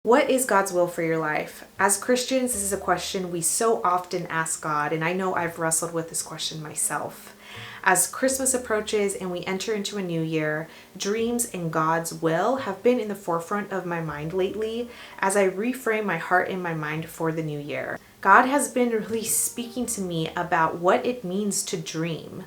What is God's will for your life? As Christians, this is a question we so often ask God, and I know I've wrestled with this question myself. As Christmas approaches and we enter into a new year, dreams and God's will have been in the forefront of my mind lately as I reframe my heart and my mind for the new year. God has been really speaking to me about what it means to dream.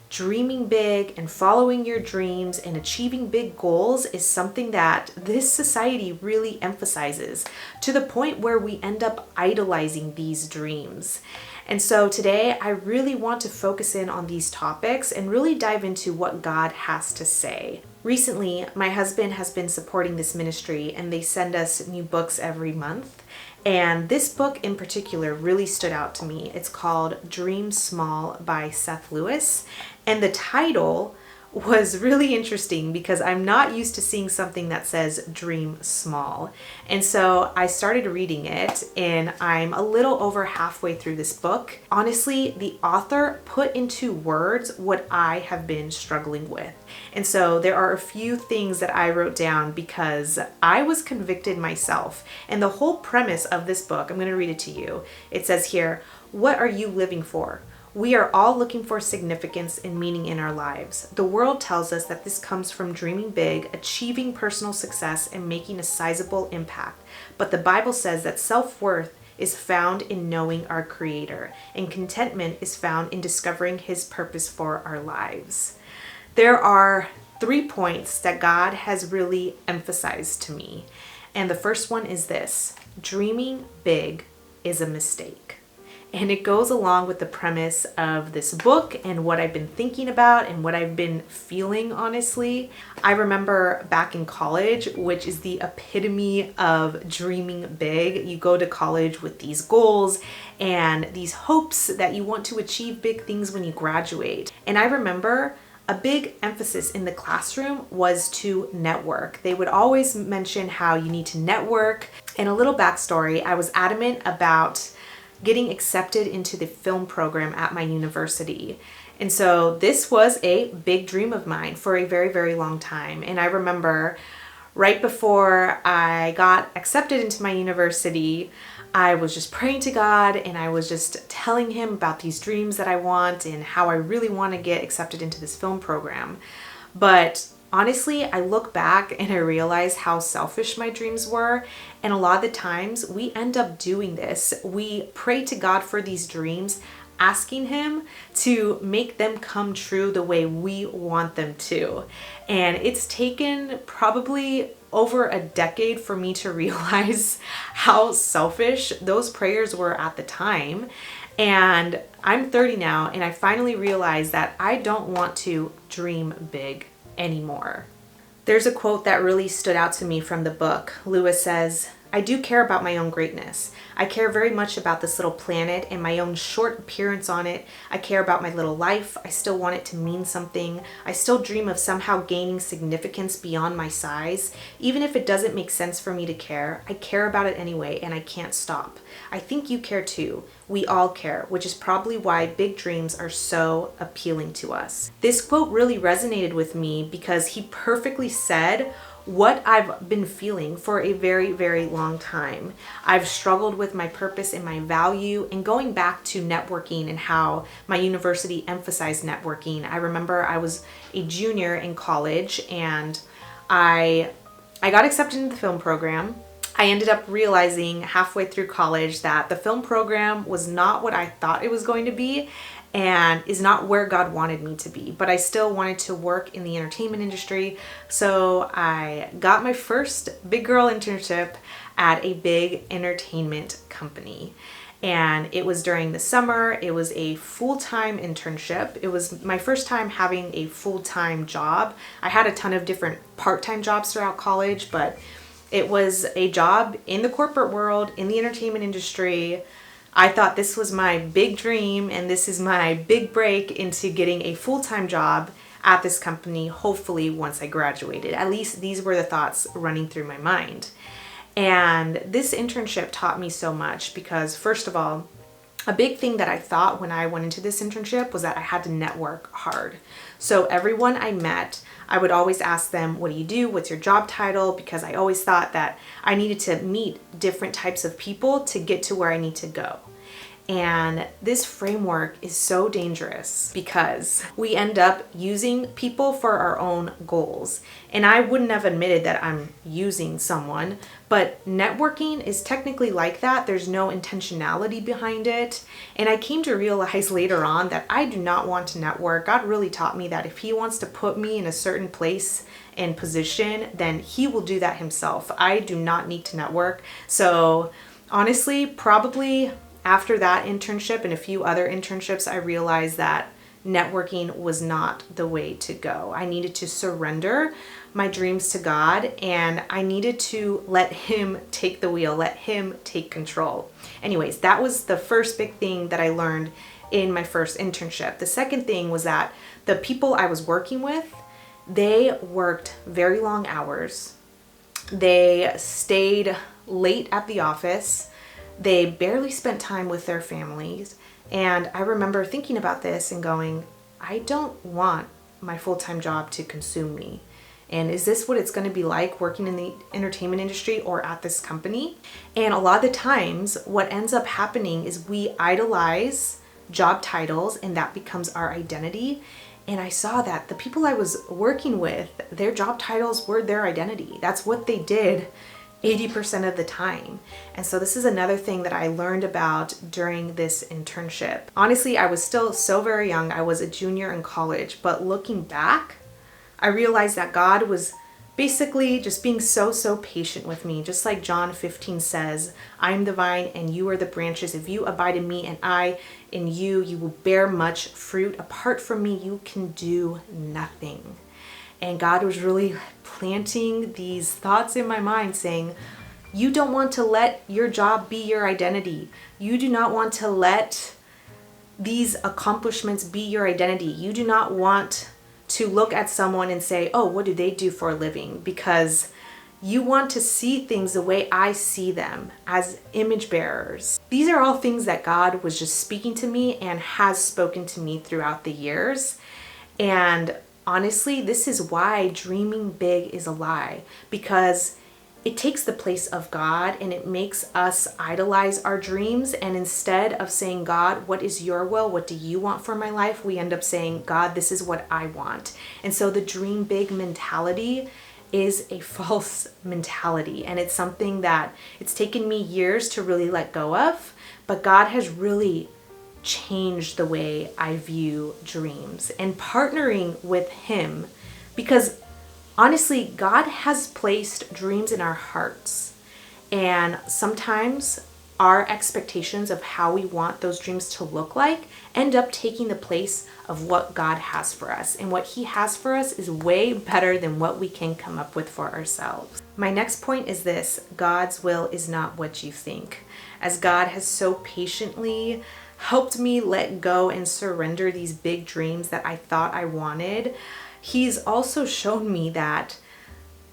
Dreaming big and following your dreams and achieving big goals is something that this society really emphasizes to the point where we end up idolizing these dreams. And so today I really want to focus in on these topics and really dive into what God has to say. Recently, my husband has been supporting this ministry and they send us new books every month. And this book in particular really stood out to me. It's called Dream Small by Seth Lewis. And the title was really interesting because I'm not used to seeing something that says dream small. And so I started reading it and I'm a little over halfway through this book. Honestly, the author put into words what I have been struggling with. And so there are a few things that I wrote down because I was convicted myself. And the whole premise of this book, I'm going to read it to you. It says here, "What are you living for? We are all looking for significance and meaning in our lives. The world tells us that this comes from dreaming big, achieving personal success, and making a sizable impact. But the Bible says that self-worth is found in knowing our Creator, and contentment is found in discovering His purpose for our lives." There are 3 points that God has really emphasized to me. And the first one is this: dreaming big is a mistake. And it goes along with the premise of this book and what I've been thinking about and what I've been feeling, honestly. I remember back in college, which is the epitome of dreaming big. You go to college with these goals and these hopes that you want to achieve big things when you graduate. And I remember a big emphasis in the classroom was to network. They would always mention how you need to network. And a little backstory, I was adamant about getting accepted into the film program at my university. And so this was a big dream of mine for a very, very long time. And I remember right before I got accepted into my university, I was just praying to God and I was just telling Him about these dreams that I want and how I really want to get accepted into this film program. But honestly, I look back and I realize how selfish my dreams were. And a lot of the times we end up doing this. We pray to God for these dreams, asking Him to make them come true the way we want them to. And it's taken probably over a decade for me to realize how selfish those prayers were at the time. And I'm 30 now, and I finally realized that I don't want to dream big anymore. There's a quote that really stood out to me from the book. Lewis says, "I do care about my own greatness. I care very much about this little planet and my own short appearance on it. I care about my little life. I still want it to mean something. I still dream of somehow gaining significance beyond my size. Even if it doesn't make sense for me to care, I care about it anyway and I can't stop. I think you care too. We all care, which is probably why big dreams are so appealing to us." This quote really resonated with me because he perfectly said what I've been feeling for a very, very long time. I've struggled with my purpose and my value, and going back to networking and how my university emphasized networking. I remember I was a junior in college and I got accepted into the film program. I ended up realizing halfway through college that the film program was not what I thought it was going to be and is not where God wanted me to be. But I still wanted to work in the entertainment industry. So I got my first big girl internship at a big entertainment company. And it was during the summer. It was a full-time internship. It was my first time having a full-time job. I had a ton of different part-time jobs throughout college, but it was a job in the corporate world, in the entertainment industry. I thought this was my big dream and this is my big break into getting a full-time job at this company, hopefully once I graduated. At least these were the thoughts running through my mind. And this internship taught me so much because, first of all, A big thing that I thought when I went into this internship was that I had to network hard. So everyone I met, I would always ask them, what do you do? What's your job title? Because I always thought that I needed to meet different types of people to get to where I need to go. And this framework is so dangerous because we end up using people for our own goals. And I wouldn't have admitted that I'm using someone, but networking is technically like that. There's no intentionality behind it. And I came to realize later on that I do not want to network. God really taught me that if He wants to put me in a certain place and position, then He will do that Himself. I do not need to network. So honestly, probably after that internship and a few other internships, I realized that networking was not the way to go. I needed to surrender my dreams to God, and I needed to let Him take the wheel, let Him take control. Anyways, that was the first big thing that I learned in my first internship. The second thing was that the people I was working with, they worked very long hours. They stayed late at the office. They barely spent time with their families. And I remember thinking about this and going, I don't want my full-time job to consume me. And is this what it's going to be like working in the entertainment industry or at this company? And a lot of the times what ends up happening is we idolize job titles and that becomes our identity. And I saw that the people I was working with, their job titles were their identity. That's what they did 80% of the time. And so this is another thing that I learned about during this internship. Honestly, I was still so very young. I was a junior in college, but looking back, I realized that God was basically just being so patient with me. Just like John 15 says, I am the vine and you are the branches. If you abide in me and I in you, you will bear much fruit. Apart from me, you can do nothing. And God was really planting these thoughts in my mind saying, you don't want to let your job be your identity. You do not want to let these accomplishments be your identity. You do not want to look at someone and say, oh, what do they do for a living? Because you want to see things the way I see them, as image bearers. These are all things that God was just speaking to me and has spoken to me throughout the years. And honestly, this is why dreaming big is a lie, because it takes the place of God and it makes us idolize our dreams. And instead of saying, God, what is your will? What do you want for my life? We end up saying, God, this is what I want. And so the dream big mentality is a false mentality. And it's something that it's taken me years to really let go of, but God has really changed the way I view dreams and partnering with Him, because honestly, God has placed dreams in our hearts, and sometimes our expectations of how we want those dreams to look like end up taking the place of what God has for us. And what He has for us is way better than what we can come up with for ourselves. My next point is this: God's will is not what you think. As God has so patiently helped me let go and surrender these big dreams that I thought I wanted, He's also shown me that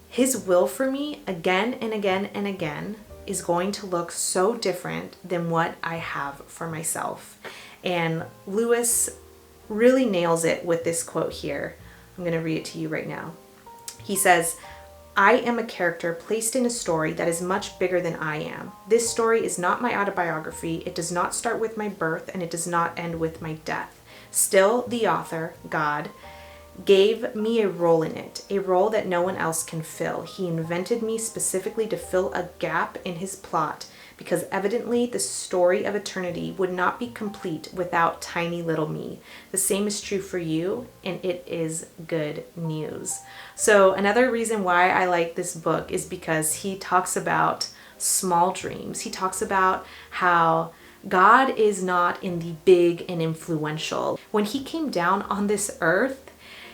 His will for me again and again and again is going to look so different than what I have for myself. And Lewis really nails it with this quote here. I'm going to read it to you right now. He says, I am a character placed in a story that is much bigger than I am. This story is not my autobiography. It does not start with my birth, and it does not end with my death. Still, the author, God, gave me a role in it, a role that no one else can fill. He invented me specifically to fill a gap in His plot, because evidently the story of eternity would not be complete without tiny little me. The same is true for you, and it is good news. So another reason why I like this book is because he talks about small dreams. He talks about how God is not in the big and influential. When He came down on this earth,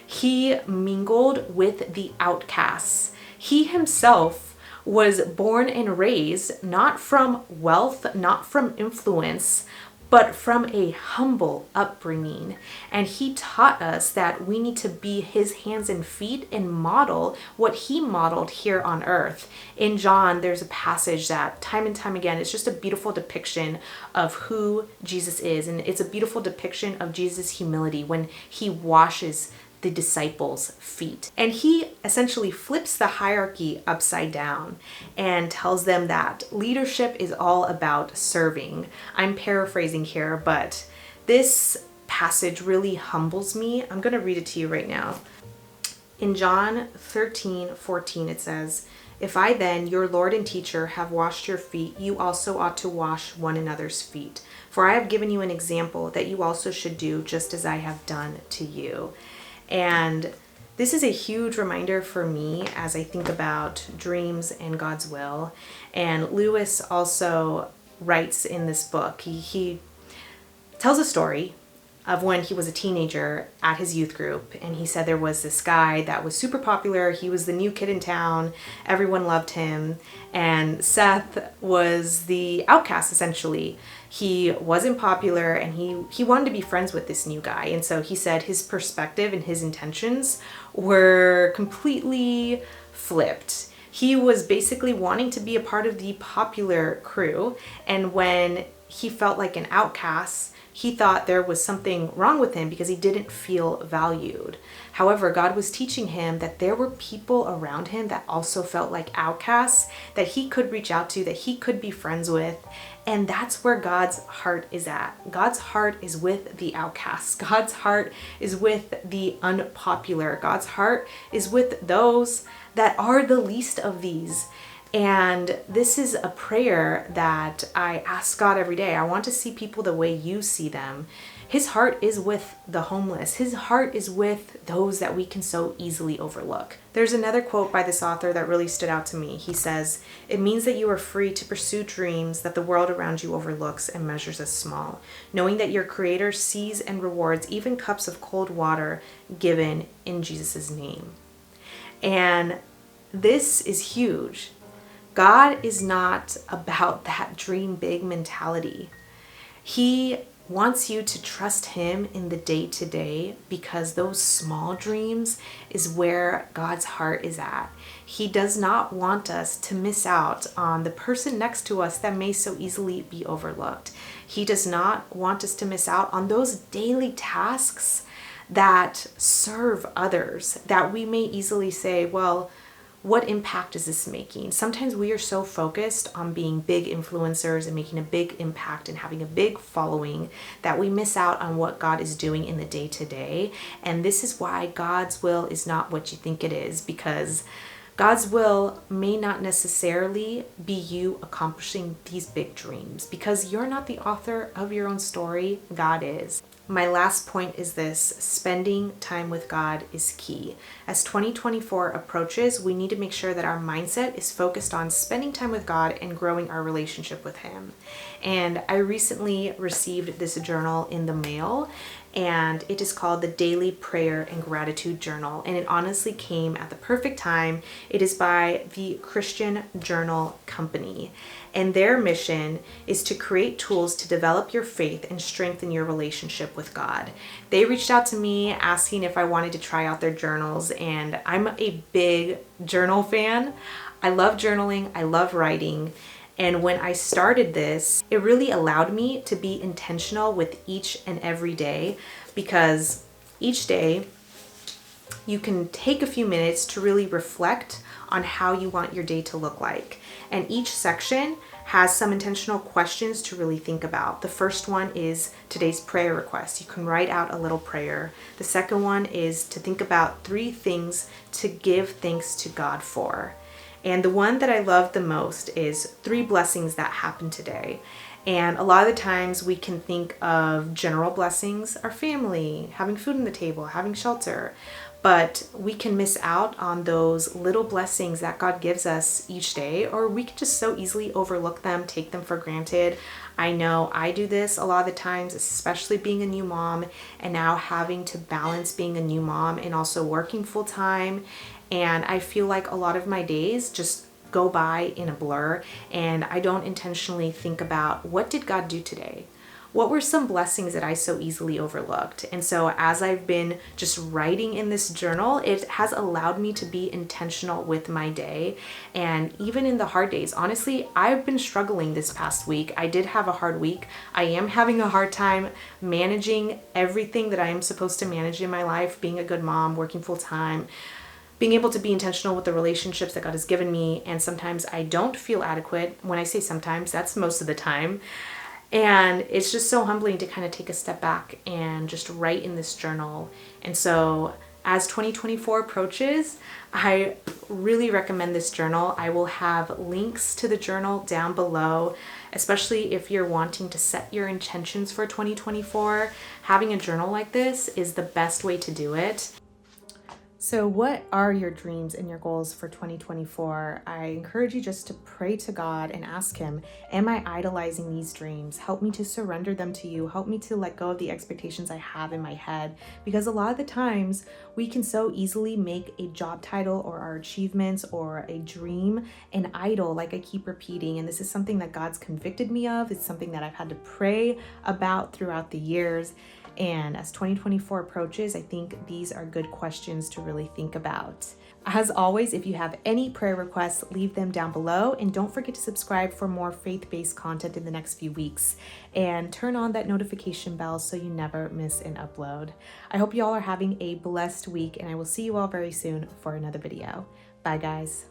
He mingled with the outcasts. He Himself was born and raised not from wealth, not from influence, but from a humble upbringing. And he taught us that we need to be his hands and feet and model what he modeled here on earth. In John, there's a passage that time and time again, it's just a beautiful depiction of who Jesus is. And it's a beautiful depiction of Jesus' humility when he washes the disciples' feet. And he essentially flips the hierarchy upside down and tells them that leadership is all about serving. I'm paraphrasing here, but this passage really humbles me. I'm going to read it to you right now. In John 13:14, it says, "If I then, your Lord and teacher, have washed your feet, you also ought to wash one another's feet. For I have given you an example that you also should do just as I have done to you." And this is a huge reminder for me as I think about dreams and God's will. And Lewis also writes in this book, he tells a story of when he was a teenager at his youth group. And he said there was this guy that was super popular. He was the new kid in town. Everyone loved him. And Seth was the outcast, essentially. He wasn't popular and he wanted to be friends with this new guy. And so he said his perspective and his intentions were completely flipped. He was basically wanting to be a part of the popular crew. And when he felt like an outcast, he thought there was something wrong with him because he didn't feel valued. However, God was teaching him that there were people around him that also felt like outcasts that he could reach out to, that he could be friends with. And that's where God's heart is at. God's heart is with the outcasts. God's heart is with the unpopular. God's heart is with those that are the least of these. And this is a prayer that I ask God every day. I want to see people the way you see them. His heart is with the homeless. His heart is with those that we can so easily overlook. There's another quote by this author that really stood out to me. He says, "It means that you are free to pursue dreams that the world around you overlooks and measures as small, knowing that your Creator sees and rewards even cups of cold water given in Jesus' name." And this is huge. God is not about that dream big mentality. He wants you to trust him in the day-to-day because those small dreams is where God's heart is at. He does not want us to miss out on the person next to us that may so easily be overlooked. He does not want us to miss out on those daily tasks that serve others, that we may easily say, well, what impact is this making? Sometimes we are so focused on being big influencers and making a big impact and having a big following that we miss out on what God is doing in the day-to-day. And this is why God's will is not what you think it is, because God's will may not necessarily be you accomplishing these big dreams, because you're not the author of your own story. God is. My last point is this: spending time with God is key. As 2024 approaches, we need to make sure that our mindset is focused on spending time with God and growing our relationship with him. And I recently received this journal in the mail, and it is called the Daily Prayer and Gratitude Journal. And it honestly came at the perfect time. It is by the Christian Journal Company. And their mission is to create tools to develop your faith and strengthen your relationship with God. They reached out to me asking if I wanted to try out their journals, and I'm a big journal fan. I love journaling, I love writing. And when I started this, it really allowed me to be intentional with each and every day, because each day you can take a few minutes to really reflect on how you want your day to look like. And each section has some intentional questions to really think about. The first one is today's prayer request. You can write out a little prayer. The second one is to think about 3 things to give thanks to God for. And the one that I love the most is 3 blessings that happened today. And a lot of the times we can think of general blessings, our family, having food on the table, having shelter. But we can miss out on those little blessings that God gives us each day, or we can just so easily overlook them, take them for granted. I know I do this a lot of the times, especially being a new mom and now having to balance being a new mom and also working full time. And I feel like a lot of my days just go by in a blur, and I don't intentionally think about, what did God do today? what were some blessings that I so easily overlooked? And so as I've been just writing in this journal, it has allowed me to be intentional with my day. And even in the hard days, honestly, I've been struggling this past week. I did have a hard week. I am having a hard time managing everything that I am supposed to manage in my life, being a good mom, working full time, being able to be intentional with the relationships that God has given me. And sometimes I don't feel adequate. When I say sometimes, that's most of the time. And it's just so humbling to kind of take a step back and just write in this journal. And so as 2024 approaches, I really recommend this journal. I will have links to the journal down below, especially if you're wanting to set your intentions for 2024. Having a journal like this is the best way to do it. So what are your dreams and your goals for 2024? I encourage you just to pray to God and ask Him, am I idolizing these dreams? Help me to surrender them to you. Help me to let go of the expectations I have in my head. Because a lot of the times we can so easily make a job title or our achievements or a dream an idol, like I keep repeating. And this is something that God's convicted me of. It's something that I've had to pray about throughout the years. And as 2024 approaches, I think these are good questions to really think about. As always, if you have any prayer requests, leave them down below. And don't forget to subscribe for more faith-based content in the next few weeks. And turn on that notification bell so you never miss an upload. I hope you all are having a blessed week, and I will see you all very soon for another video. Bye, guys.